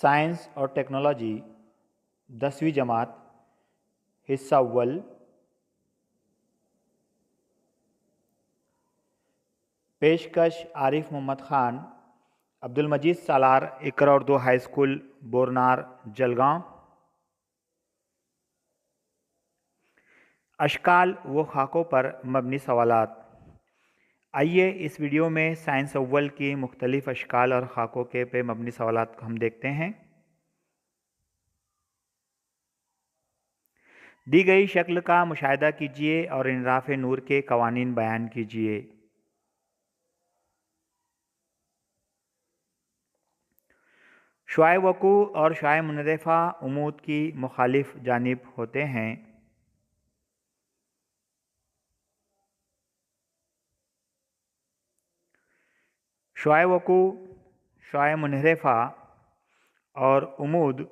Science और technology 10वीं जमात हिस्सा अव्वल। पेशकश आरिफ मोहम्मद ख़ान, अब्दुल मजीद सालार इकरा उर्दू हाई स्कूल बोरनार जलगांव। अशकाल व खाकों पर मबनी सवालात। आइए इस वीडियो में साइंस अव्वल की मुख्तलिफ अशकाल और खाकों के पे मबनी सवालात को हम देखते हैं। दी गई शक्ल का मुशाहिदा कीजिए और इनराफ़ नूर के कवानीन बयान कीजिए। शुआए वकू और शुआए मुनरफ़ा उमूद की मुखालिफ जानिब होते हैं। शुआए वकू, शुआए मुनरफ़ा और उमूद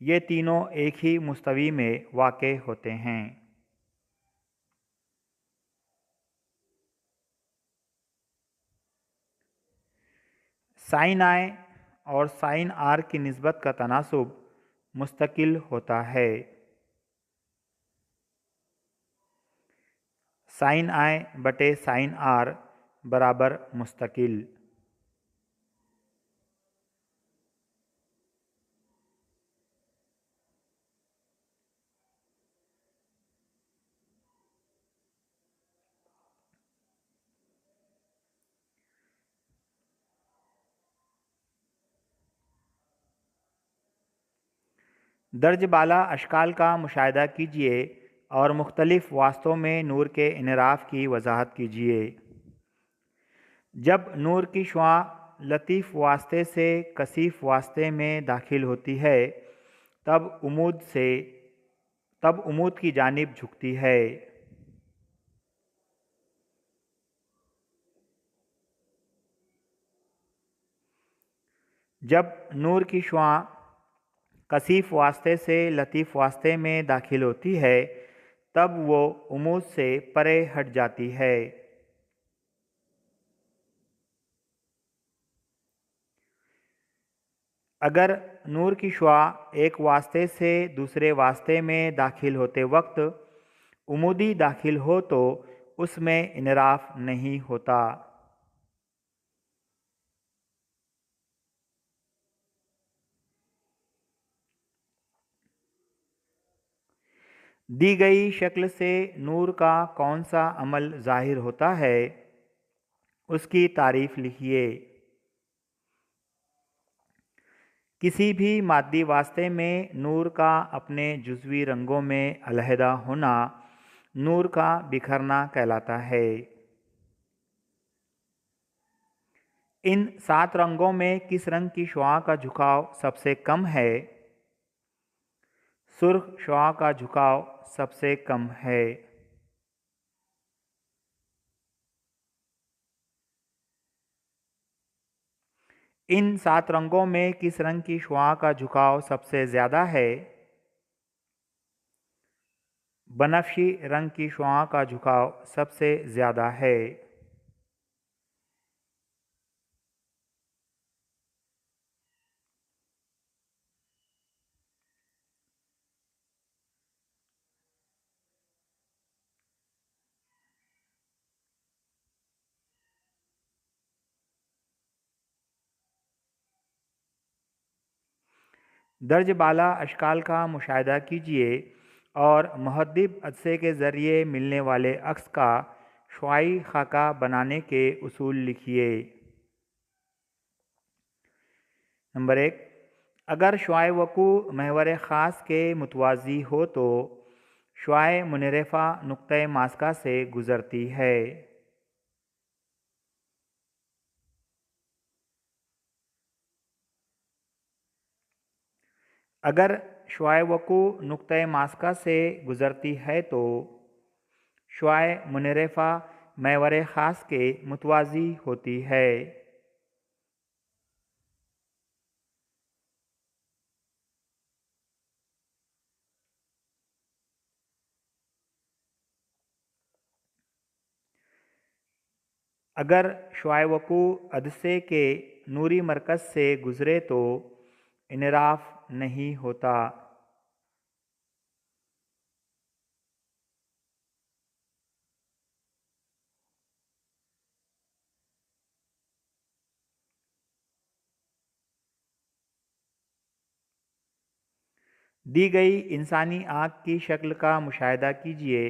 ये तीनों एक ही मुस्तवी में वाक़े होते हैं। साइन आई और साइन आर की निस्बत का तनासुब मुस्तकिल होता है। साइन आई बटे साइन आर बराबर मुस्तकिल। दर्ज बाला अशकाल का मुशाहिदा कीजिए और मुख्तलिफ वास्तों में नूर के इनराफ़ की वजाहत कीजिए। जब नूर की शुआ लतीफ़ वास्ते से कसीफ़ वास्ते में दाखिल होती है तब उमूद की जानिब झुकती है। जब नूर की शुआ कसीफ़ वास्ते से लतीफ़ वास्ते में दाखिल होती है तब वो उमूद से परे हट जाती है। अगर नूर की शुआ एक वास्ते से दूसरे वास्ते में दाखिल होते वक्त उमूदी दाखिल हो तो उसमें इनराफ़ नहीं होता। दी गई शक्ल से नूर का कौन सा अमल ज़ाहिर होता है, उसकी तारीफ़ लिखिए। किसी भी मादी वास्ते में नूर का अपने जुज़वी रंगों में अलहदा होना नूर का बिखरना कहलाता है। इन 7 रंगों में किस रंग की शुआ का झुकाव सबसे कम है? सुर्ख शुआ का झुकाव सबसे कम है। इन 7 रंगों में किस रंग की शुआ का झुकाव सबसे ज़्यादा है? बनफशी रंग की शुआ का झुकाव सबसे ज़्यादा है। दर्ज बाला अशकाल का मुशाहिदा कीजिए और मुहद्दिब अदसे के ज़रिए मिलने वाले अक्स का शुआई खाका बनाने के उसूल लिखिए। नंबर 1, अगर शुआए वकू महवर ख़ास के मुतवाज़ी हो तो शुआए मुनरफ़ा नुक्ते मास्का से गुज़रती है। अगर शुआए वकू नुक्ते मास्का से गुज़रती है तो शुआए मुनरफ़ा महवर ख़ास के मुतवाज़ी होती है। अगर शुआए वकू अदसे के नूरी मरकज़ से गुज़रे तो इनराफ नहीं होता। दी गई इंसानी आँख की शक्ल का मुशाहिदा कीजिए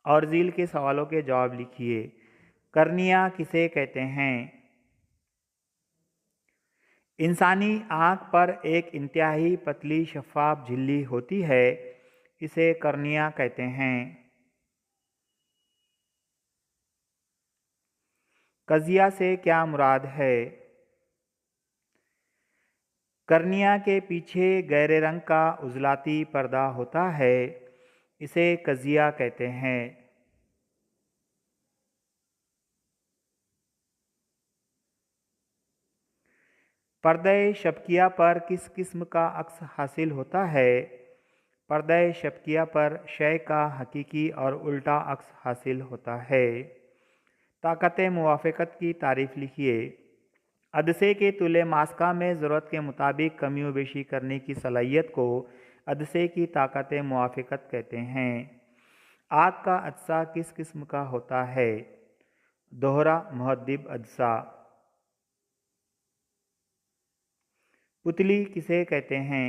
और झील के सवालों के जवाब लिखिए। कर्निया किसे कहते हैं? इंसानी आँख पर एक इंतहाई पतली शफ़ाफ़ झिल्ली होती है, इसे कर्निया कहते हैं। कज़िया से क्या मुराद है? कर्निया के पीछे गहरे रंग का उजलाती पर्दा होता है, इसे कज़िया कहते हैं। पर्दे शबकिया पर किस किस्म का अक्स हासिल होता है? पर्दे शबकिया पर शय का हकीकी और उल्टा अक्स हासिल होता है। ताकत मुवाफ़क़त की तारीफ़ लिखिए। अदसे के तुले मास्का में ज़रूरत के मुताबिक कमी व बेशी करने की सलाहियत को अदसे की ताकत मुवाफ़क़त कहते हैं। आग का अदसा किस किस्म का होता है? दोहरा मुहद्दिब अदसा। पुतली किसे कहते हैं?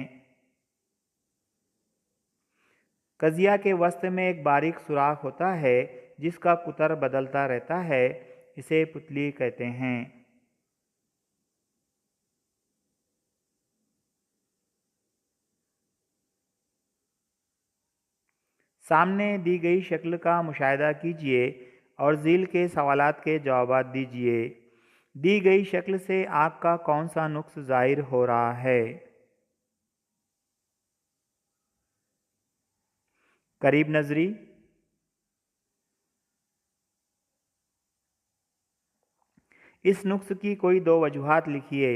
कज़िया के वस्त में एक बारीक सुराख होता है जिसका कुतर बदलता रहता है, इसे पुतली कहते हैं। सामने दी गई शक्ल का मुशाहिदा कीजिए और झील के सवालात के जवाब दीजिए। दी गई शक्ल से आँख का कौन सा नुक्स ज़ाहिर हो रहा है? करीब नज़री, इस नुक्स की कोई दो वजूहात लिखिए।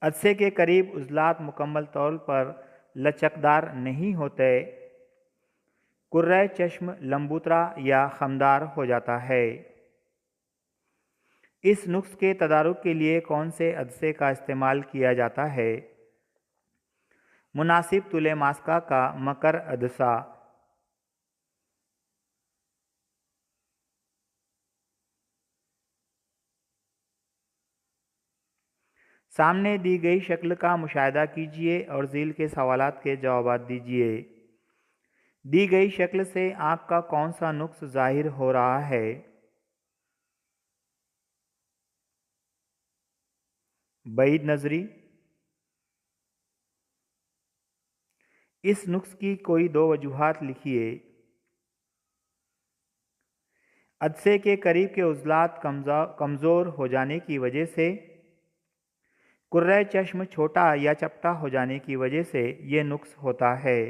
अदसे के करीब उजलात मुकम्मल तौर पर लचकदार नहीं होते। कुर्रे चश्म लंबूतरा या खमदार हो जाता है। इस नुक्स के तदारुक के लिए कौन से अदसे का इस्तेमाल किया जाता है? मुनासिब तुले मास्का का मकर अदसा। सामने दी गई शक्ल का मुशाहिदा कीजिए और झील के सवालात के जवाब दीजिए। दी गई शक्ल से आँख का कौन सा नुक्स ज़ाहिर हो रहा है? बईद नज़री, इस नुक्स की कोई दो वजूहात लिखिए। अदसे के करीब के उजलात कमज़ोर हो जाने की वजह से, कुर्रे चश्म छोटा या चपटा हो जाने की वजह से ये नुक्स होता है।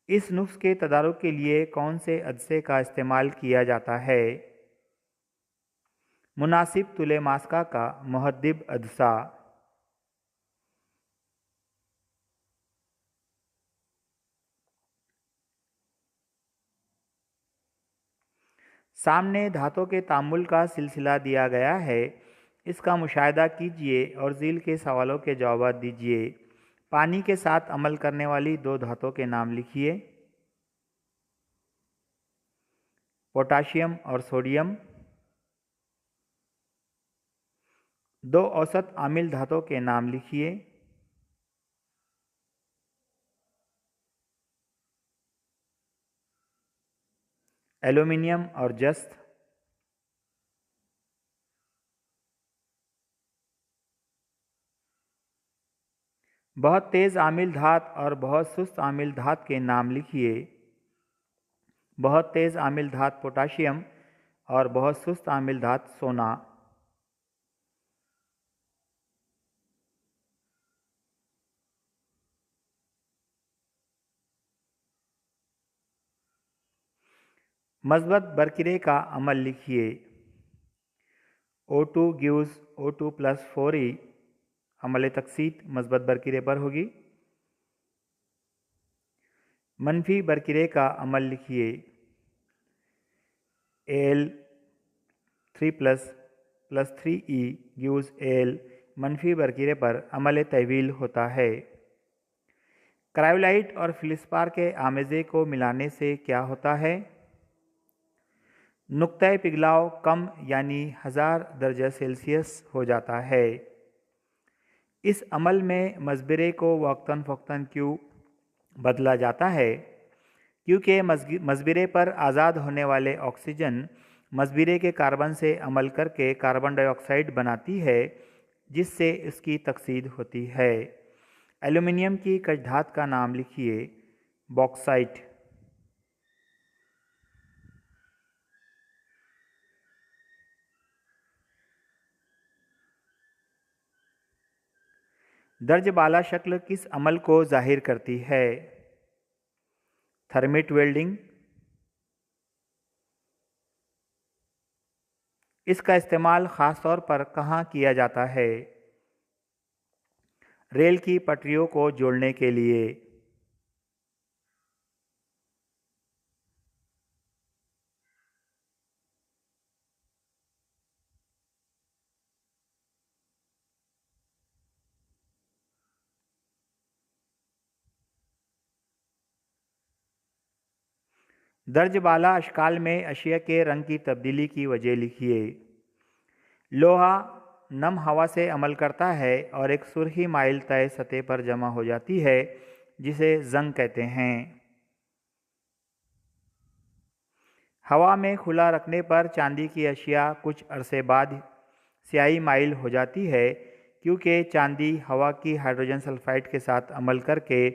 इस नुक्स के तदारुक के लिए कौन से अदसे का इस्तेमाल किया जाता है? मुनासिब तुले मास्का का मुहद्दिब अदसा। सामने धातों के तामुल का सिलसिला दिया गया है, इसका मुशाहिदा कीजिए और झील के सवालों के जवाब दीजिए। पानी के साथ अमल करने वाली दो धातों के नाम लिखिए। पोटाशियम और सोडियम। दो औसत आमिल धातों के नाम लिखिए। एल्यूमिनियम और जस्त। बहुत तेज़ आमिल धात और बहुत सुस्त आमिल धात के नाम लिखिए। बहुत तेज़ आमिल धात पोटाशियम और बहुत सुस्त आमिल धात सोना। मस्बत बरकिरे का अमल लिखिए। O2 gives O2 plus 4e, अमल तकसीत मस्बत बरकिरे पर होगी। मनफी बरकिरे का अमल लिखिए। Al 3 plus +3e gives Al मनफी बरकीरे पर अमल तहवील होता है। क्रायोलाइट और फिलिस्पार के आमेज़े को मिलाने से क्या होता है? नुक्ता पिघलाव कम यानी 1000 दर्जा सेल्सियस हो जाता है। इस अमल में मज़बिरे को वक्तन फ़ौक्तन क्यों बदला जाता है? क्योंकि मज़बिरे पर आज़ाद होने वाले ऑक्सीजन मज़बिरे के कार्बन से अमल करके कार्बन डाइऑक्साइड बनाती है, जिससे इसकी तकसीद होती है। एल्यूमिनियम की कछधात का नाम लिखिए। बॉक्साइट। दर्ज बाला शक्ल किस अमल को जाहिर करती है? Thermite welding. इसका इस्तेमाल ख़ास तौर पर कहाँ किया जाता है? रेल की पटरियों को जोड़ने के लिए। दर्ज बाला अशकाल में अशिया के रंग की तब्दीली की वजह लिखिए। लोहा नम हवा से अमल करता है और एक सुर्खी माइल तय सतह पर जमा हो जाती है, जिसे जंग कहते हैं। हवा में खुला रखने पर चांदी की अशिया कुछ अरसे बाद स्याही माइल हो जाती है, क्योंकि चांदी हवा की हाइड्रोजन सल्फाइड के साथ अमल करके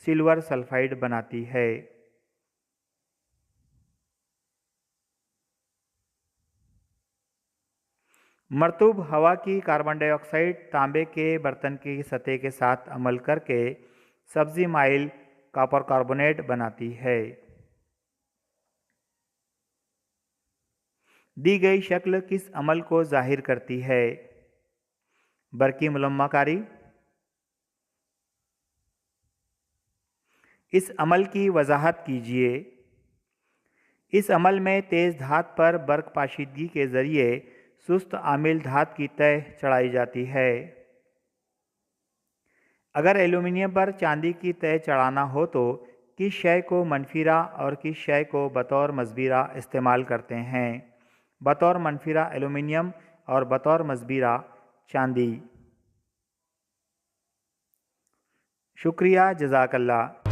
सिल्वर सल्फाइड बनाती है। मरतूब हवा की कार्बन डाइऑक्साइड तांबे के बर्तन की सतह के साथ अमल करके सब्जी माइल कॉपर कार्बोनेट बनाती है। दी गई शक्ल किस अमल को जाहिर करती है? बरकी मुलम्माकारी। इस अमल की वजाहत कीजिए। इस अमल में तेज़ धात पर बर्क पाशीदगी के ज़रिए सुस्त आमिल धात की तय चढ़ाई जाती है। अगर एल्यूमिनियम पर चांदी की तय चढ़ाना हो तो किस शय को मनफिरा और किस शय को बतौर मज़बीरा इस्तेमाल करते हैं? बतौर मनफिरा एल्यूमिनियम और बतौर मज़बीरा चांदी। शुक्रिया, जज़ाकल्लाह।